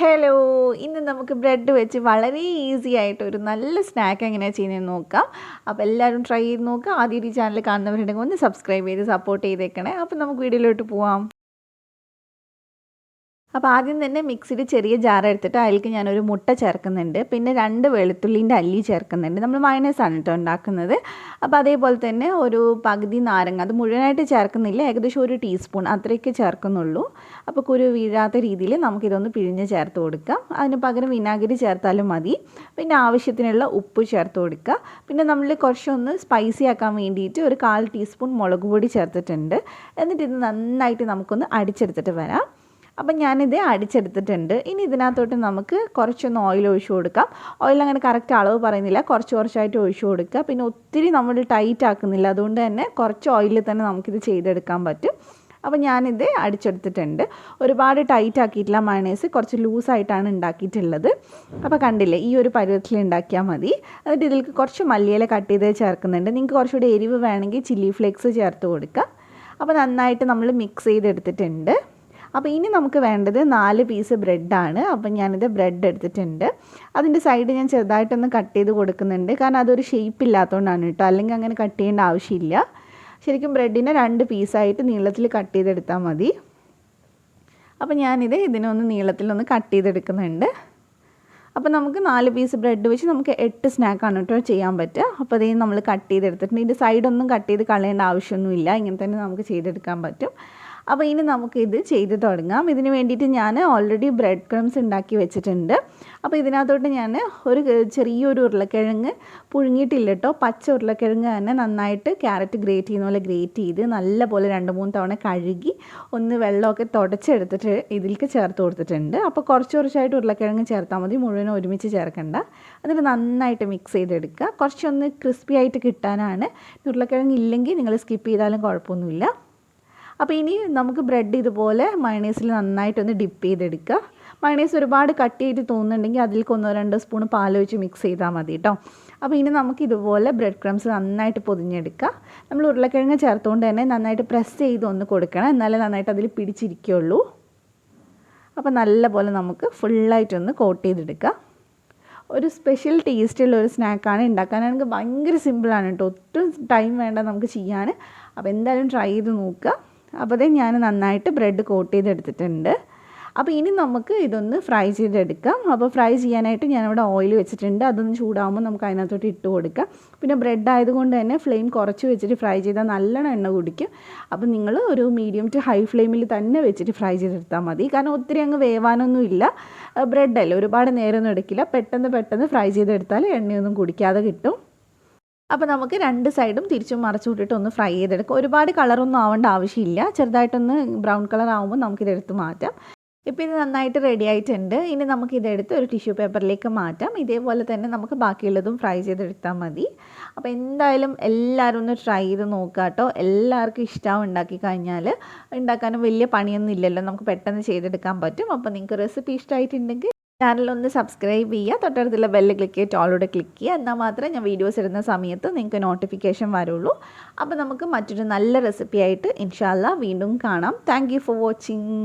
Hello, ഇന്ന് നമുക്ക് bread വെച്ച് വളരെ ഈസി ആയിട്ട് ഒരു നല്ല സ്നാക്ക് എങ്ങനെയാണ് ചെയ്യുന്നതെന്ന് നോക്കാം. അപ്പോൾ എല്ലാവരും ട്രൈ ചെയ്ത് നോക്കുക. ആദ്യം ഈ ചാനൽ കാണുന്നവരുണ്ടെങ്കിൽ ഒന്ന് സബ്സ്ക്രൈബ് ചെയ്ത് സപ്പോർട്ട് ചെയ്തേക്കണേ. അപ്പോൾ നമുക്ക് വീഡിയോയിലോട്ട് പോവാം. അപ്പോൾ ആദ്യം തന്നെ മിക്സിയിൽ ചെറിയ ജാർ എടുത്തിട്ട് അതിലേക്ക് ഞാനൊരു മുട്ട ചേർക്കുന്നുണ്ട്. പിന്നെ 2 വെളുത്തുള്ളിൻ്റെ അല്ലി ചേർക്കുന്നുണ്ട്. നമ്മൾ മയണൈസാണ് കേട്ടോ ഉണ്ടാക്കുന്നത്. അപ്പോൾ അതേപോലെ തന്നെ ഒരു പകുതി നാരങ്ങ, അത് മുഴുവനായിട്ട് ചേർക്കുന്നില്ല, ഏകദേശം 1 ടീസ്പൂൺ അത്രയൊക്കെ ചേർക്കുന്നുള്ളൂ. അപ്പോൾ കുരു വീഴാത്ത രീതിയിൽ നമുക്കിതൊന്ന് പിഴിഞ്ഞ് ചേർത്ത് കൊടുക്കാം. അതിന് പകരം വിനാഗിരി ചേർത്താലും മതി. പിന്നെ ആവശ്യത്തിനുള്ള ഉപ്പ് ചേർത്ത് കൊടുക്കുക. പിന്നെ നമ്മൾ കുറച്ചൊന്ന് സ്പൈസി ആക്കാൻ വേണ്ടിയിട്ട് ഒരു 1/4 ടീസ്പൂൺ മുളക് പൊടി ചേർത്തിട്ടുണ്ട്. എന്നിട്ട് ഇത് നന്നായിട്ട് നമുക്കൊന്ന് അടിച്ചെടുത്തിട്ട് വരാം. അപ്പം ഞാനിത് അടിച്ചെടുത്തിട്ടുണ്ട്. ഇനി ഇതിനകത്തോട്ട് നമുക്ക് കുറച്ചൊന്ന് ഓയിൽ ഒഴിച്ചു കൊടുക്കാം. ഓയിൽ അങ്ങനെ കറക്റ്റ് അളവ് പറയുന്നില്ല, കുറച്ചായിട്ട് ഒഴിച്ചു കൊടുക്കുക. പിന്നെ ഒത്തിരി നമ്മൾ ടൈറ്റ് ആക്കുന്നില്ല, അതുകൊണ്ട് തന്നെ കുറച്ച് ഓയിലിൽ തന്നെ നമുക്കിത് ചെയ്തെടുക്കാൻ പറ്റും. അപ്പോൾ ഞാനിത് അടിച്ചെടുത്തിട്ടുണ്ട്. ഒരുപാട് ടൈറ്റ് ആക്കിയിട്ടില്ല മയണൈസ്, കുറച്ച് ലൂസായിട്ടാണ് ഉണ്ടാക്കിയിട്ടുള്ളത്. അപ്പോൾ കണ്ടില്ലേ, ഈ ഒരു പരുവത്തിൽ ഉണ്ടാക്കിയാൽ മതി. എന്നിട്ട് ഇതിലേക്ക് കുറച്ച് മല്ലിയില കട്ട് ചെയ്ത് ചേർക്കുന്നുണ്ട്. നിങ്ങൾക്ക് കുറച്ചുകൂടി എരിവ് വേണമെങ്കിൽ ചില്ലി ഫ്ലേക്സ് ചേർത്ത് കൊടുക്കുക. അപ്പോൾ നന്നായിട്ട് നമ്മൾ മിക്സ് ചെയ്തെടുത്തിട്ടുണ്ട്. അപ്പോൾ ഇനി നമുക്ക് വേണ്ടത് 4 പീസ് ബ്രെഡാണ്. അപ്പം ഞാനിത് ബ്രെഡ് എടുത്തിട്ടുണ്ട്. അതിൻ്റെ സൈഡ് ഞാൻ ചെറുതായിട്ടൊന്ന് കട്ട് ചെയ്ത് കൊടുക്കുന്നുണ്ട്, കാരണം അതൊരു ഷേപ്പ് ഇല്ലാത്തതുകൊണ്ടാണ് കേട്ടോ, അല്ലെങ്കിൽ അങ്ങനെ കട്ട് ചെയ്യേണ്ട ആവശ്യമില്ല. ശരിക്കും ബ്രെഡിനെ 2 പീസായിട്ട് നീളത്തിൽ കട്ട് ചെയ്തെടുത്താൽ മതി. അപ്പോൾ ഇതിനൊന്ന് നീളത്തിലൊന്ന് കട്ട് ചെയ്തെടുക്കുന്നുണ്ട്. അപ്പോൾ നമുക്ക് 4 പീസ് ബ്രെഡ് വെച്ച് നമുക്ക് 8 സ്നാക്കാണ് കേട്ടോ ചെയ്യാൻ പറ്റുക. അപ്പോൾ അതേ നമ്മൾ കട്ട് ചെയ്തെടുത്തിട്ടുണ്ട്. ഇതിൻ്റെ സൈഡൊന്നും കട്ട് ചെയ്ത് കളയേണ്ട ആവശ്യമൊന്നുമില്ല, ഇങ്ങനെ തന്നെ നമുക്ക് ചെയ്തെടുക്കാൻ പറ്റും. അപ്പോൾ ഇനി നമുക്കിത് ചെയ്ത് തുടങ്ങാം. ഇതിന് വേണ്ടിയിട്ട് ഞാൻ ഓൾറെഡി ബ്രെഡ് ക്രംസ് ഉണ്ടാക്കി വെച്ചിട്ടുണ്ട്. അപ്പോൾ ഇതിനകത്തോട്ട് ഞാൻ ചെറിയൊരു ഉരുളക്കിഴങ്ങ് പുഴുങ്ങിയിട്ടില്ല കേട്ടോ, പച്ച ഉരുളക്കിഴങ്ങ് തന്നെ നന്നായിട്ട് ക്യാരറ്റ് ഗ്രേറ്റ് ചെയ്യുന്ന പോലെ ഗ്രേറ്റ് ചെയ്ത് നല്ലപോലെ 2-3 തവണ കഴുകി ഒന്ന് വെള്ളമൊക്കെ തുടച്ചെടുത്തിട്ട് ഇതിലേക്ക് ചേർത്ത് കൊടുത്തിട്ടുണ്ട്. അപ്പോൾ കുറച്ചായിട്ട് ഉരുളക്കിഴങ്ങ് ചേർത്താൽ മതി, മുഴുവനും ഒരുമിച്ച് ചേർക്കണ്ട. എന്നിട്ട് നന്നായിട്ട് മിക്സ് ചെയ്തെടുക്കുക. കുറച്ചൊന്ന് ക്രിസ്പി ആയിട്ട് കിട്ടാനാണ്. ഉരുളക്കിഴങ്ങ് ഇല്ലെങ്കിൽ നിങ്ങൾ സ്കിപ്പ് ചെയ്താലും കുഴപ്പമൊന്നുമില്ല. അപ്പോൾ ഇനി നമുക്ക് ബ്രെഡ് ഇതുപോലെ മയണൈസിൽ നന്നായിട്ടൊന്ന് ഡിപ്പ് ചെയ്തെടുക്കുക. മയണൈസ് ഒരുപാട് കട്ട് ചെയ്ത് തോന്നുന്നുണ്ടെങ്കിൽ അതിലേക്ക് 1-2 സ്പൂൺ പാലൊഴിച്ച് മിക്സ് ചെയ്താൽ മതി കേട്ടോ. അപ്പോൾ ഇനി നമുക്ക് ഇതുപോലെ ബ്രെഡ് ക്രംസ് നന്നായിട്ട് പൊതിഞ്ഞെടുക്കുക. നമ്മൾ ഉരുളക്കിഴങ്ങ് ചേർത്തുകൊണ്ട് തന്നെ നന്നായിട്ട് പ്രസ് ചെയ്ത് ഒന്ന് കൊടുക്കണം, എന്നാലേ നന്നായിട്ട് അതിൽ പിടിച്ചിരിക്കുകയുള്ളൂ. അപ്പോൾ നല്ലപോലെ നമുക്ക് ഫുള്ളായിട്ടൊന്ന് കോട്ട് ചെയ്തെടുക്കുക. ഒരു സ്പെഷ്യൽ ടേസ്റ്റുള്ള ഒരു സ്നാക്കാണ്. ഉണ്ടാക്കാനാണെങ്കിൽ ഭയങ്കര സിമ്പിളാണ് കേട്ടോ, ഒട്ടും ടൈം വേണ്ട നമുക്ക് ചെയ്യാൻ. അപ്പോൾ എന്തായാലും ട്രൈ ചെയ്ത് നോക്കുക. അപ്പോൾ ഞാൻ നന്നായിട്ട് ബ്രെഡ് കോട്ട് ചെയ്തെടുത്തിട്ടുണ്ട്. അപ്പോൾ ഇനി നമുക്ക് ഇതൊന്ന് ഫ്രൈ ചെയ്തെടുക്കാം. അപ്പോൾ ഫ്രൈ ചെയ്യാനായിട്ട് ഞാനിവിടെ ഓയിൽ വെച്ചിട്ടുണ്ട്. അതൊന്ന് ചൂടാകുമ്പോൾ നമുക്ക് അതിനകത്തോട്ട് ഇട്ട് കൊടുക്കാം. പിന്നെ ബ്രെഡ് ആയതുകൊണ്ട് തന്നെ ഫ്ലെയിം കുറച്ച് വെച്ചിട്ട് ഫ്രൈ ചെയ്താൽ നല്ലോണം എണ്ണ കുടിക്കും. അപ്പോൾ നിങ്ങൾ ഒരു മീഡിയം ടു ഹൈ ഫ്ലെയിമിൽ തന്നെ വെച്ചിട്ട് ഫ്രൈ ചെയ്തെടുത്താൽ മതി, കാരണം ഒത്തിരി അങ്ങ് വേവാനൊന്നും ഇല്ല. ബ്രെഡല്ലേ, ഒരുപാട് നേരമൊന്നും എടുക്കില്ല. പെട്ടെന്ന് ഫ്രൈ ചെയ്തെടുത്താൽ എണ്ണയൊന്നും കുടിക്കാതെ കിട്ടും. അപ്പോൾ നമുക്ക് 2 സൈഡും തിരിച്ചും മറച്ചു വിട്ടിട്ട് ഒന്ന് ഫ്രൈ ചെയ്തെടുക്കാം. ഒരുപാട് കളറൊന്നും ആവേണ്ട ആവശ്യമില്ല. ചെറുതായിട്ടൊന്ന് ബ്രൗൺ കളർ ആകുമ്പോൾ നമുക്കിതെടുത്ത് മാറ്റാം. ഇപ്പോൾ ഇത് നന്നായിട്ട് റെഡി ആയിട്ടുണ്ട്. ഇനി നമുക്കിതെടുത്ത് ഒരു ടിഷ്യൂ പേപ്പറിലേക്ക് മാറ്റാം. ഇതേപോലെ തന്നെ നമുക്ക് ബാക്കിയുള്ളതും ഫ്രൈ ചെയ്തെടുത്താൽ മതി. അപ്പോൾ എന്തായാലും എല്ലാവരും ഒന്ന് ട്രൈ ചെയ്ത് നോക്കുക കേട്ടോ. എല്ലാവർക്കും ഇഷ്ടമാവും ഉണ്ടാക്കി കഴിഞ്ഞാൽ. ഉണ്ടാക്കാനും വലിയ പണിയൊന്നും ഇല്ലല്ലോ, നമുക്ക് പെട്ടെന്ന് ചെയ്തെടുക്കാൻ പറ്റും. അപ്പോൾ നിങ്ങൾക്ക് റെസിപ്പി ഇഷ്ടമായിട്ടുണ്ടെങ്കിൽ ചാനലൊന്ന് സബ്സ്ക്രൈബ് ചെയ്യുക, തൊട്ടടുത്തുള്ള ബെല്ല് ക്ലിക്ക് ചെയ്ത് ഓളോടെ ക്ലിക്ക് ചെയ്യുക. എന്നാൽ മാത്രമേ ഞാൻ വീഡിയോസ് ഇടുന്ന സമയത്ത് നിങ്ങൾക്ക് നോട്ടിഫിക്കേഷൻ വരുള്ളൂ. അപ്പോൾ നമുക്ക് മറ്റൊരു നല്ല റെസിപ്പി ആയിട്ട് ഇൻഷാ അല്ലാഹ് വീണ്ടും കാണാം. Thank you for watching.